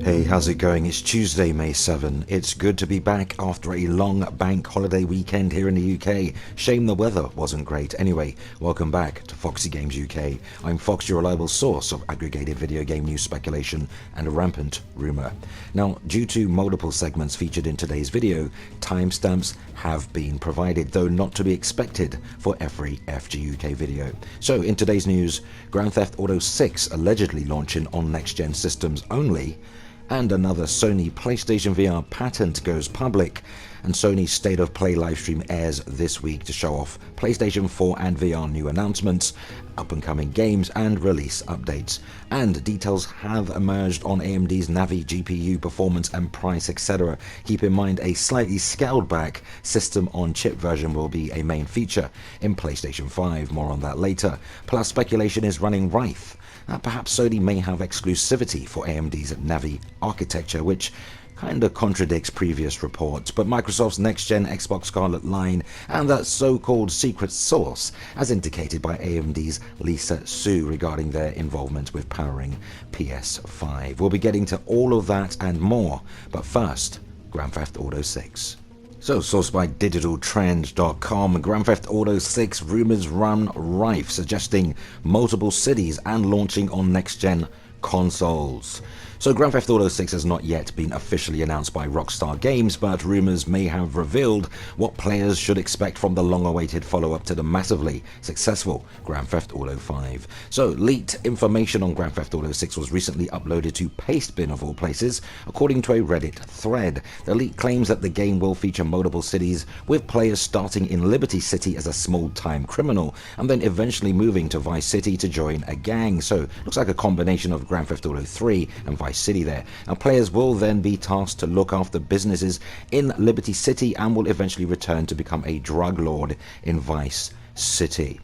Hey, how's it going? It's Tuesday, May 7. It's good to be back after a long bank holiday weekend here in the UK. Shame the weather wasn't great. Anyway, welcome back to FOXY Games UK. I'm Fox, your reliable source of aggregated video game news, speculation and rampant rumour. Now, due to multiple segments featured in today's video, timestamps have been provided, though not to be expected for every FG UK video. So, in today's news, Grand Theft Auto 6 allegedly launching on next-gen systems only, and another Sony PlayStation VR patent goes public, and Sony's State of Play livestream airs this week to show off PlayStation 4 and VR new announcements, up-and-coming games and release updates. And details have emerged on AMD's Navi GPU performance and price, etc. Keep in mind a slightly scaled-back system-on-chip version will be a main feature in PlayStation 5, more on that later. Plus, speculation is running rife that perhaps Sony may have exclusivity for AMD's Navi architecture, which kinda contradicts previous reports, but Microsoft's next-gen Xbox Scarlet line and that so-called secret source, as indicated by AMD's Lisa Su regarding their involvement with powering PS5. We'll be getting to all of that and more, but first, Grand Theft Auto 6. So, sourced by digitaltrends.com, Grand Theft Auto 6 rumors run rife, suggesting multiple cities and launching on next-gen consoles. So Grand Theft Auto 6 has not yet been officially announced by Rockstar Games, but rumors may have revealed what players should expect from the long-awaited follow-up to the massively successful Grand Theft Auto 5. So leaked information on Grand Theft Auto 6 was recently uploaded to Pastebin of all places, according to a Reddit thread. The leak claims that the game will feature multiple cities, with players starting in Liberty City as a small-time criminal, and then eventually moving to Vice City to join a gang. So looks like a combination of Grand Theft Auto 3 and Vice City there. Now, players will then be tasked to look after businesses in Liberty City and will eventually return to become a drug lord in Vice City.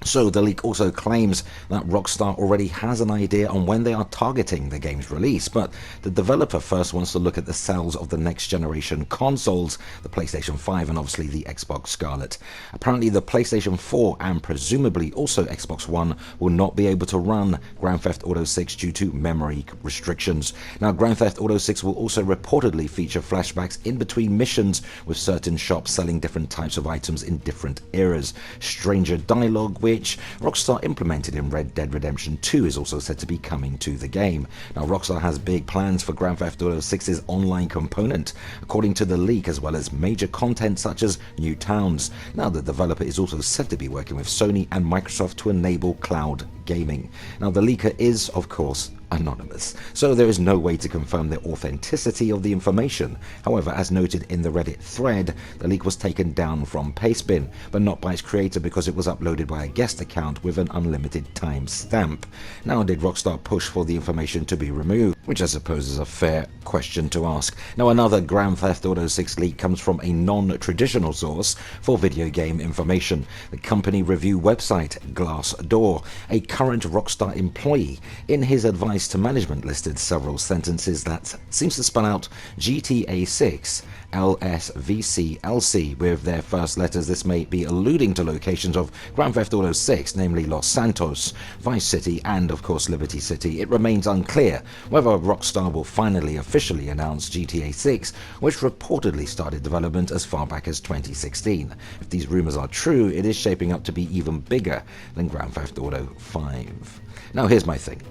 So the leak also claims that Rockstar already has an idea on when they are targeting the game's release, but the developer first wants to look at the sales of the next generation consoles, the PlayStation 5 and obviously the Xbox Scarlet. Apparently the PlayStation 4 and presumably also Xbox One will not be able to run Grand Theft Auto 6 due to memory restrictions. Now, Grand Theft Auto 6 will also reportedly feature flashbacks in between missions, with certain shops selling different types of items in different eras. Stranger dialogue, which Rockstar implemented in Red Dead Redemption 2, is also said to be coming to the game. Now, Rockstar has big plans for Grand Theft Auto 6's online component, according to the leak, as well as major content such as new towns. Now, the developer is also said to be working with Sony and Microsoft to enable cloud gaming. Now, the leaker is, of course, anonymous, so there is no way to confirm the authenticity of the information. However, as noted in the Reddit thread, the leak was taken down from Pastebin, but not by its creator because it was uploaded by a guest account with an unlimited timestamp. Now, did Rockstar push for the information to be removed? Which I suppose is a fair question to ask. Now, another Grand Theft Auto 6 leak comes from a non-traditional source for video game information. The company review website Glassdoor, a current Rockstar employee, in his advice to management listed several sentences that seems to spell out GTA 6 LSVCLC with their first letters. This may be alluding to locations of Grand Theft Auto 6, namely Los Santos, Vice City and of course Liberty City. It remains unclear whether Rockstar will finally officially announce GTA 6, which reportedly started development as far back as 2016. If these rumors are true, it is shaping up to be even bigger than Grand Theft Auto 5. Now, here's my thing.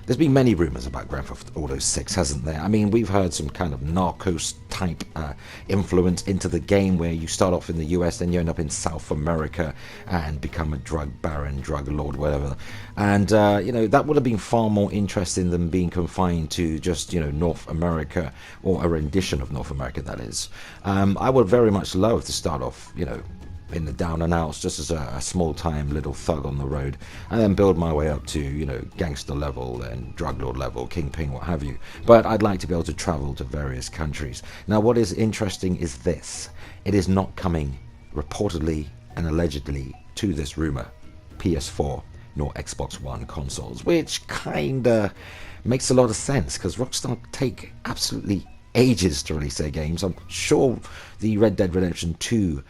There's been many rumors about Grand Theft Auto 6, hasn't there? I mean, we've heard some kind of Narcos-type influence into the game, where you start off in the US, then you end up in South America and become a drug baron, drug lord, whatever. And, that would have been far more interesting than being confined to just, North America, or a rendition of North America, that is. I would very much love to start off, in the down and outs, just as a small-time little thug on the road, and then build my way up to, gangster level and drug lord level, kingpin, what have you. But I'd like to be able to travel to various countries. Now, what is interesting is this. It is not coming, reportedly and allegedly, to this rumor, PS4 nor Xbox One consoles, which kinda makes a lot of sense, because Rockstar take absolutely ages to release their games. I'm sure the Red Dead Redemption 2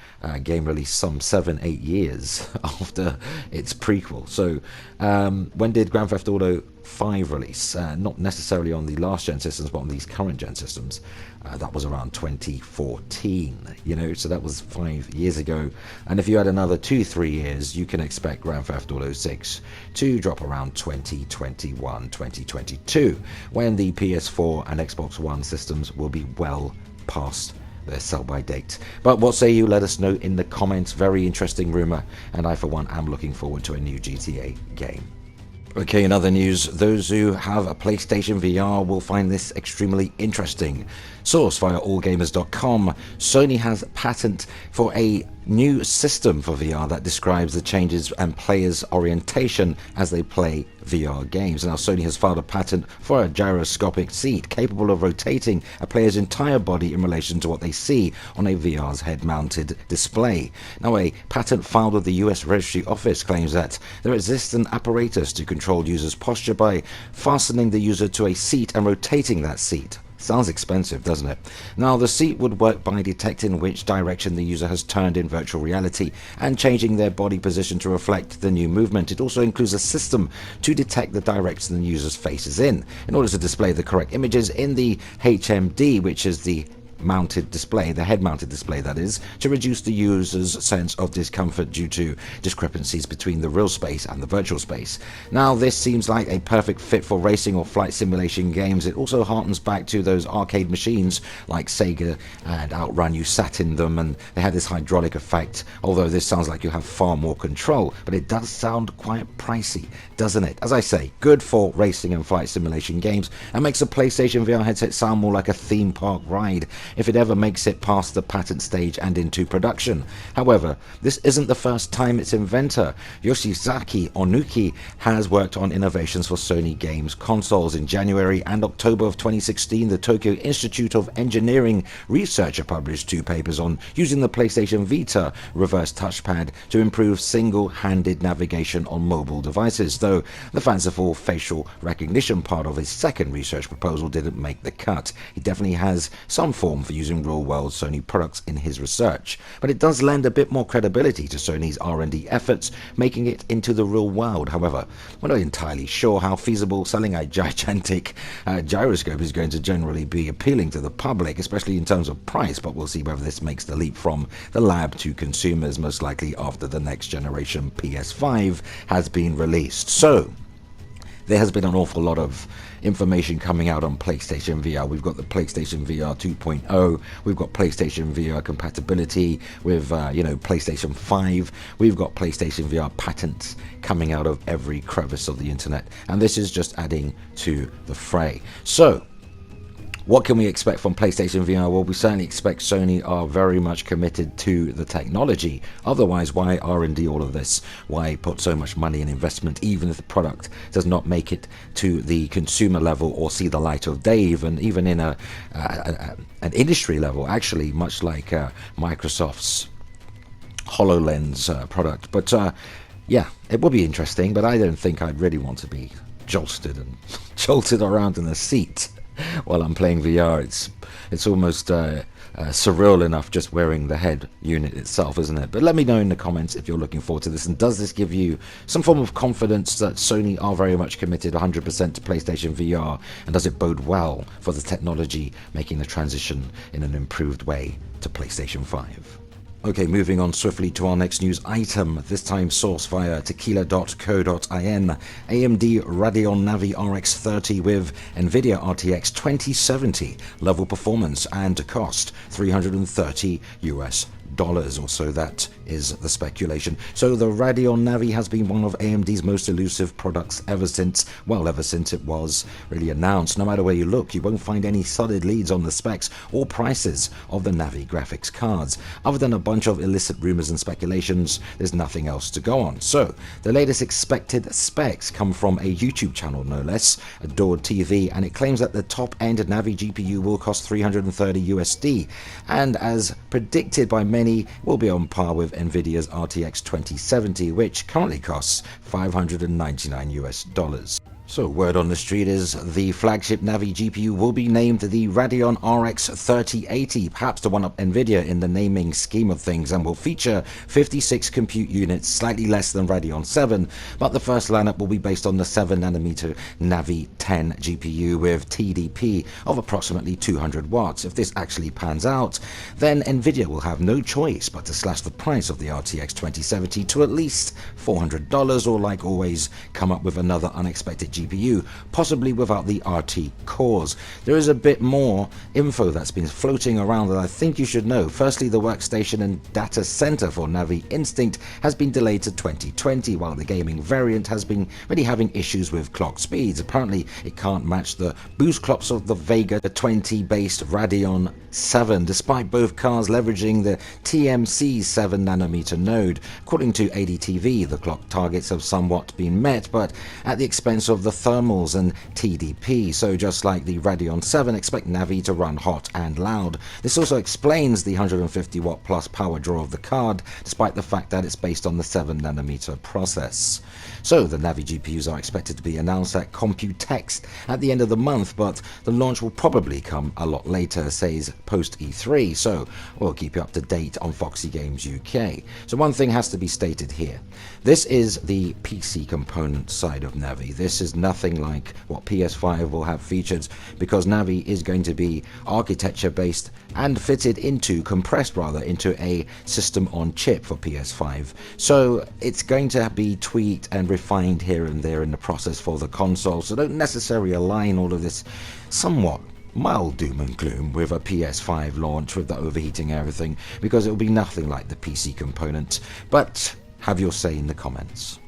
game released some 7-8 years after its prequel. So when did Grand Theft Auto PS5 release, not necessarily on the last gen systems, but on these current gen systems. That was around 2014, you know, so that was 5 years ago. And if you had another 2-3 years, you can expect Grand Theft Auto 6 to drop around 2021, 2022, when the PS4 and Xbox One systems will be well past their sell-by date. But what say you? Let us know in the comments. Very interesting rumor, and I for one am looking forward to a new GTA game. Okay, in other news, those who have a PlayStation VR will find this extremely interesting. Source via allgamers.com, Sony has patent for a new system for VR that describes the changes and players' orientation as they play VR games. Now, Sony has filed a patent for a gyroscopic seat capable of rotating a player's entire body in relation to what they see on a VR's head-mounted display. Now, a patent filed with the US Registry Office claims that there exists an apparatus to control users' posture by fastening the user to a seat and rotating that seat. Sounds expensive, doesn't it? Now, the seat would work by detecting which direction the user has turned in virtual reality and changing their body position to reflect the new movement. It also includes a system to detect the direction the user's face is in order to display the correct images in the HMD, which is the mounted display, the head-mounted display that is, to reduce the user's sense of discomfort due to discrepancies between the real space and the virtual space. Now, this seems like a perfect fit for racing or flight simulation games. It also harkens back to those arcade machines like Sega and Outrun. You sat in them and they had this hydraulic effect, although this sounds like you have far more control, but it does sound quite pricey, doesn't it? As I say, good for racing and flight simulation games and makes a PlayStation VR headset sound more like a theme park ride if it ever makes it past the patent stage and into production. However, this isn't the first time its inventor, Yoshizaki Onuki, has worked on innovations for Sony games consoles. In January and October of 2016, the Tokyo Institute of Engineering researcher published 2 papers on using the PlayStation Vita reverse touchpad to improve single-handed navigation on mobile devices, though the fanciful facial recognition part of his second research proposal didn't make the cut. He definitely has some form for using real-world Sony products in his research, but it does lend a bit more credibility to Sony's R&D efforts, making it into the real world. However, we're not entirely sure how feasible selling a gigantic gyroscope is going to generally be appealing to the public, especially in terms of price, but we'll see whether this makes the leap from the lab to consumers, most likely after the next generation PS5 has been released. So, there has been an awful lot of information coming out on PlayStation VR. We've got the PlayStation VR 2.0. We've got PlayStation VR compatibility with, PlayStation 5. We've got PlayStation VR patents coming out of every crevice of the internet. And this is just adding to the fray. So, what can we expect from PlayStation VR? Well, we certainly expect Sony are very much committed to the technology. Otherwise, why R&D all of this? Why put so much money and investment, even if the product does not make it to the consumer level or see the light of day, and even in an industry level, actually, much like Microsoft's HoloLens product. But yeah, it will be interesting, but I don't think I'd really want to be jolted and jolted around in a seat while I'm playing VR. It's almost surreal enough just wearing the head unit itself, isn't it? But let me know in the comments if you're looking forward to this, and does this give you some form of confidence that Sony are very much committed 100% to PlayStation VR, and does it bode well for the technology making the transition in an improved way to PlayStation 5? Okay, moving on swiftly to our next news item, this time sourced via tequila.co.in. AMD Radeon Navi RX 30 with NVIDIA RTX 2070 level performance and cost $330 or so. That is the speculation. So the Radeon Navi has been one of AMD's most elusive products ever since it was really announced. No matter where you look, you won't find any solid leads on the specs or prices of the Navi graphics cards. Other than a bunch of illicit rumors and speculations, there's nothing else to go on. So the latest expected specs come from a YouTube channel, no less, Adored TV, and it claims that the top-end Navi GPU will cost $330, and as predicted by many, will be on par with NVIDIA's RTX 2070, which currently costs $599. So word on the street is the flagship Navi GPU will be named the Radeon RX 3080, perhaps to one-up Nvidia in the naming scheme of things, and will feature 56 compute units, slightly less than Radeon 7, but the first lineup will be based on the 7nm Navi 10 GPU with TDP of approximately 200 watts. If this actually pans out, then Nvidia will have no choice but to slash the price of the RTX 2070 to at least $400, or like always, come up with another unexpected GPU, possibly without the RT cores. There is a bit more info that's been floating around that I think you should know. Firstly, the workstation and data center for Navi Instinct has been delayed to 2020, while the gaming variant has been really having issues with clock speeds. Apparently, it can't match the boost clocks of the Vega, the 20-based Radeon 7, despite both cars leveraging the TMC 7nm node. According to ADTV, the clock targets have somewhat been met, but at the expense of the thermals and TDP, so just like the Radeon 7, expect Navi to run hot and loud. This also explains the 150 watt plus power draw of the card, despite the fact that it's based on the 7nm process. So the Navi GPUs are expected to be announced at Computex at the end of the month, but the launch will probably come a lot later, says post E3, so we'll keep you up to date on FOXY Games UK. So one thing has to be stated here. This is the PC component side of Navi. This is nothing like what PS5 will have featured, because Navi is going to be architecture based and fitted into, compressed rather, into a system on chip for PS5. So it's going to be tweaked and refined here and there in the process for the console, so don't necessarily align all of this somewhat mild doom and gloom with a PS5 launch with the overheating and everything, because it will be nothing like the PC component. But have your say in the comments.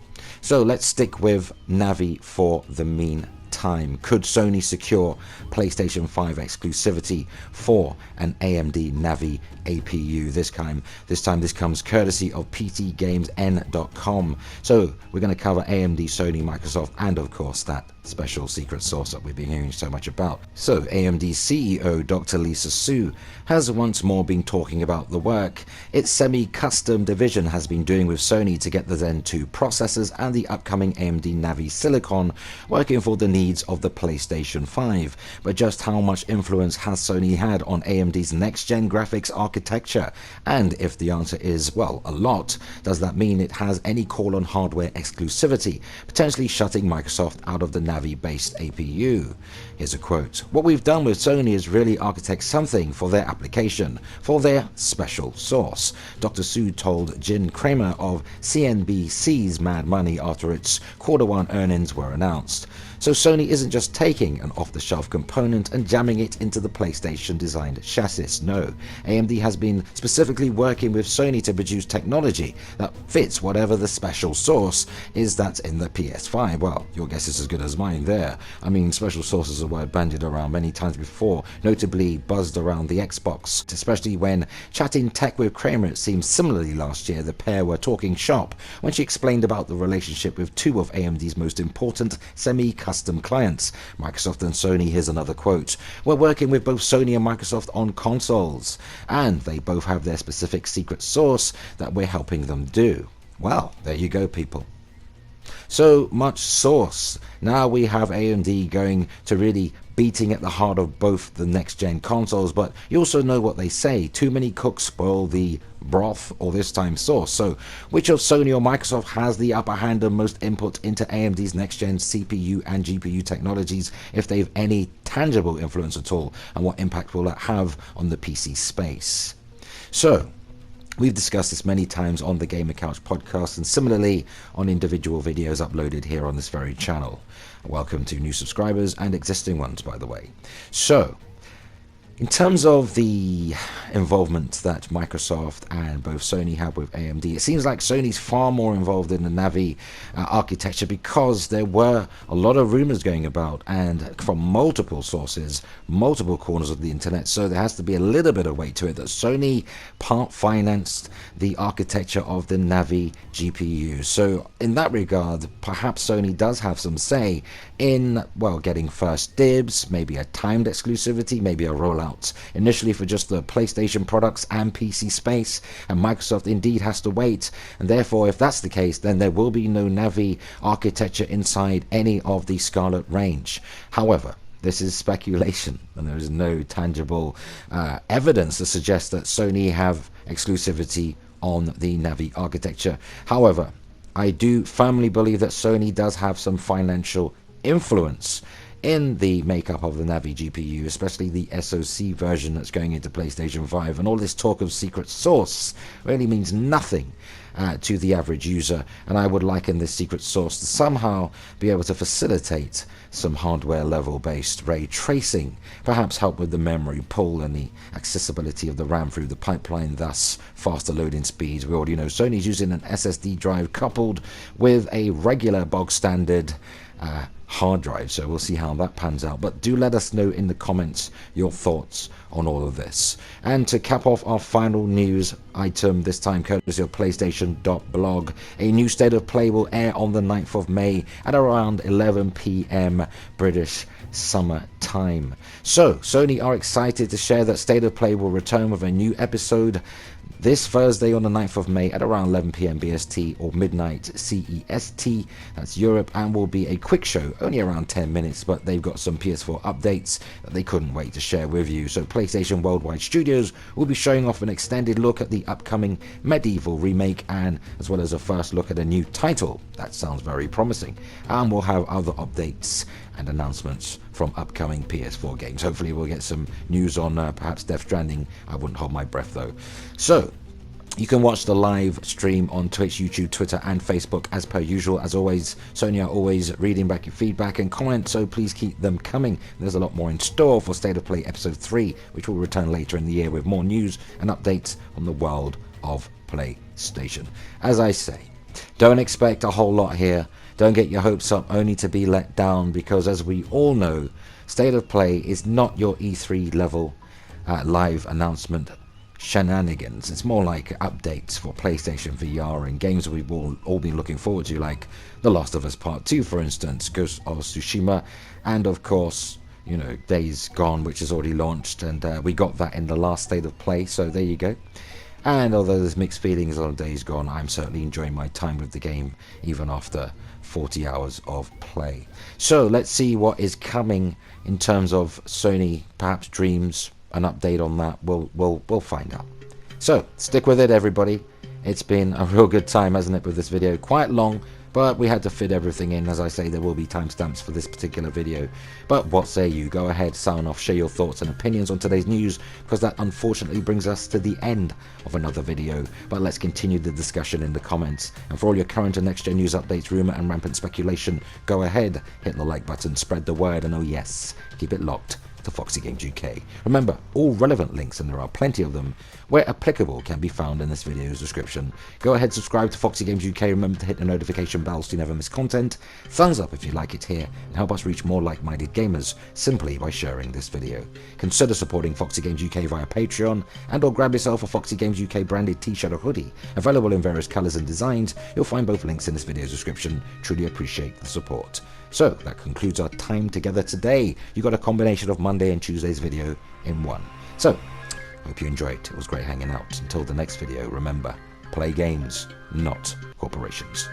So let's stick with Navi for the meantime. Could Sony secure PlayStation 5 exclusivity for an AMD Navi APU? This time this comes courtesy of ptgamesn.com. So we're going to cover AMD, Sony, Microsoft, and of course that special secret source that we've been hearing so much about. So AMD's CEO Dr. Lisa Su has once more been talking about the work its semi-custom division has been doing with Sony to get the Zen 2 processors and the upcoming AMD Navi Silicon working for the needs of the PlayStation 5. But just how much influence has Sony had on AMD's next-gen graphics architecture? And if the answer is, well, a lot, does that mean it has any call on hardware exclusivity, potentially shutting Microsoft out of the Navi-based APU? Here's a quote. "What we've done with Sony is really architect something for their application, for their special sauce," Dr. Su told Jin Kramer of CNBC's Mad Money after its Q1 earnings were announced. So Sony isn't just taking an off-the-shelf component and jamming it into the PlayStation-designed chassis. No, AMD has been specifically working with Sony to produce technology that fits whatever the special sauce is that's in the PS5. Well, your guess is as good as mine there. I mean, special sauce is a word bandied around many times before, notably buzzed around the Xbox, especially when chatting tech with Kramer. It seems similarly last year the pair were talking shop when she explained about the relationship with two of AMD's most important semi-custom clients, Microsoft and Sony. Here's another quote. "We're working with both Sony and Microsoft on consoles, and they both have their specific secret sauce that we're helping them do." Well, there you go, people. So much sauce. Now we have AMD going to really beating at the heart of both the next-gen consoles, but you also know what they say, too many cooks spoil the broth, or this time sauce. So which of Sony or Microsoft has the upper hand and most input into AMD's next-gen CPU and GPU technologies, if they've any tangible influence at all, and what impact will that have on the PC space? So we've discussed this many times on the Gamer Couch podcast and similarly on individual videos uploaded here on this very channel. Welcome to new subscribers and existing ones, by the way. So in terms of the involvement that Microsoft and both Sony have with AMD, it seems like Sony's far more involved in the Navi architecture, because there were a lot of rumors going about and from multiple sources, multiple corners of the internet, so there has to be a little bit of weight to it that Sony part financed the architecture of the Navi GPU. So in that regard, perhaps Sony does have some say in, well, getting first dibs, maybe a timed exclusivity, maybe a rollout rollout, initially for just the PlayStation products and PC space, and Microsoft indeed has to wait, and therefore if that's the case, then there will be no Navi architecture inside any of the Scarlet range. However, this is speculation, and there is no tangible evidence to suggest that Sony have exclusivity on the Navi architecture. However, I do firmly believe that Sony does have some financial influence in the makeup of the Navi GPU, especially the SoC version that's going into PlayStation 5. And all this talk of secret source really means nothing to the average user, and I would liken this secret source to somehow be able to facilitate some hardware level based ray tracing, perhaps help with the memory pool and the accessibility of the RAM through the pipeline, thus faster loading speeds. We already know Sony's using an SSD drive coupled with a regular bog standard hard drive, so we'll see how that pans out. But do let us know in the comments your thoughts on all of this. And to cap off our final news item, this time courtesy of PlayStation.blog, a new State of Play will air on the 9th of May at around 11 PM British summer time. So Sony are excited to share that State of Play will return with a new episode this Thursday on the 9th of May at around 11 PM BST or midnight CEST, that's Europe, and will be a quick show, only around 10 minutes, but they've got some PS4 updates that they couldn't wait to share with you. So PlayStation Worldwide Studios will be showing off an extended look at the upcoming Medieval remake, and as well as a first look at a new title. That sounds very promising. And we'll have other updates and announcements from upcoming PS4 games. Hopefully we'll get some news on perhaps Death Stranding. I wouldn't hold my breath though. So you can watch the live stream on Twitch, YouTube, Twitter and Facebook as per usual. As always, Sony are always reading back your feedback and comments, so please keep them coming. There's a lot more in store for State of Play Episode 3, which will return later in the year with more news and updates on the world of PlayStation. As I say, don't expect a whole lot here. Don't get your hopes up only to be let down, because as we all know, State of Play is not your E3 level live announcement shenanigans. It's more like updates for PlayStation VR and games we've all been looking forward to, like The Last of Us Part 2, for instance, Ghost of Tsushima, and of course, you know, Days Gone, which is already launched, and we got that in the last State of Play, so there you go. And although there's mixed feelings on Days Gone, I'm certainly enjoying my time with the game, even after 40 hours of play. So let's see what is coming in terms of Sony, perhaps dreams, an update on that. We'll find out. So stick with it, everybody. It's been a real good time, hasn't it, with this video? Quite long, but we had to fit everything in. As I say, there will be timestamps for this particular video. But what say you? Go ahead, sign off, share your thoughts and opinions on today's news, because that unfortunately brings us to the end of another video. But let's continue the discussion in the comments. And for all your current and next-gen news updates, rumor and rampant speculation, go ahead, hit the like button, spread the word, and oh yes, keep it locked to FOXY Games UK. Remember, all relevant links, and there are plenty of them, where applicable, can be found in this video's description. Go ahead, subscribe to FOXY Games UK, remember to hit the notification bell so you never miss content, thumbs up if you like it here, and help us reach more like-minded gamers simply by sharing this video. Consider supporting FOXY Games UK via Patreon, and or grab yourself a FOXY Games UK branded t-shirt or hoodie, available in various colours and designs. You'll find both links in this video's description. Truly appreciate the support. So that concludes our time together today. You got a combination of Monday and Tuesday's video in one. So hope you enjoyed. It was great hanging out. Until the next video, remember, play games, not corporations.